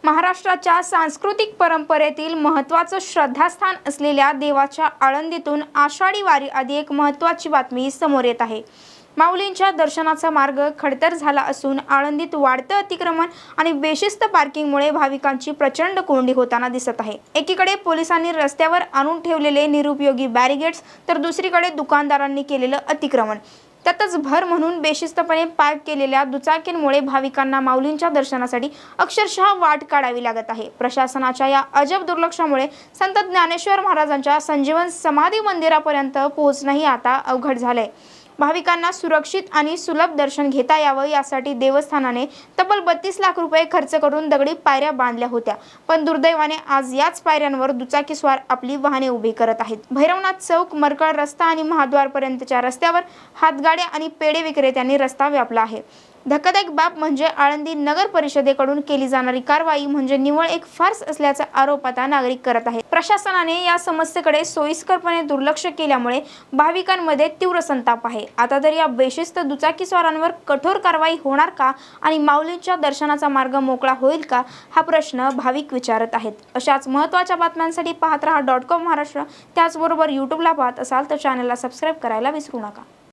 महाराष्ट्राच्या सांस्कृतिक परंपरेतील महत्त्वाचं श्रद्धास्थान असलेल्या देवाच्या आळंदीतून आषाढी वारी आधी एक महत्त्वाची बातमी समोर येत आहे। माऊलींच्या दर्शनाचा मार्ग खडतर झाला असून आळंदीत वाढतं अतिक्रमण आणि बेशिस्त पार्किंगमुळे भाविकांची प्रचंड कोंडी होताना दिसत आहे। एकीकडे पोलिसांनी रस्त्यावर आणून ठेवलेले निरुपयोगी बॅरिगेड्स तर दुसरीकडे दुकानदारांनी केलेलं अतिक्रमण, त्यातच भर म्हणून बेशिस्तपणे पार्क केलेल्या दुचाकींमुळे भाविकांना माऊलींच्या दर्शनासाठी अक्षरशः वाट काढावी लागत आहे। प्रशासनाच्या या अजब दुर्लक्षामुळे संत ज्ञानेश्वर महाराजांच्या संजीवन समाधी मंदिरापर्यंत पोहोचणंही आता अवघड झालंय। भाविकांना सुरक्षित आणि सुलभ दर्शन घेता यावं यासाठी देवस्थानाने तब्बल 32 लाख रुपये खर्च करून दगडी पायऱ्या बांधल्या होत्या, पण दुर्दैवाने आज याच पायऱ्यांवर दुचाकीस्वार आपली वाहने उभी करत आहेत। भैरवनाथ चौक, मरकळ रस्ता आणि महाद्वारपर्यंतच्या रस्त्यावर हातगाड्या आणि पेढे विक्रेत्यांनी रस्ता व्यापला आहे। धक्कादायक बाब म्हणजे आळंदी नगर परिषदेकडून केली जाणारी कारवाई म्हणजे निव्वळ एक फार्स असल्याचा आरोप आता नागरिक करत आहेत। प्रशासनाने या समस्येकडे सोयीस्करपणे दुर्लक्ष केल्यामुळे भाविकांमध्ये तीव्र संताप आहे। आता तर या बेशिस्त दुचाकीस्वारांवर कठोर कारवाई होणार का आणि माऊलींच्या दर्शनाचा मार्ग मोकळा होईल का, हा प्रश्न भाविक विचारत आहेत। अशाच महत्त्वाच्या बातम्यांसाठी पाहत रहा .com महाराष्ट्र। त्याचबरोबर यूट्यूबला पाहत असाल तर चॅनलला सबस्क्राईब करायला विसरू नका।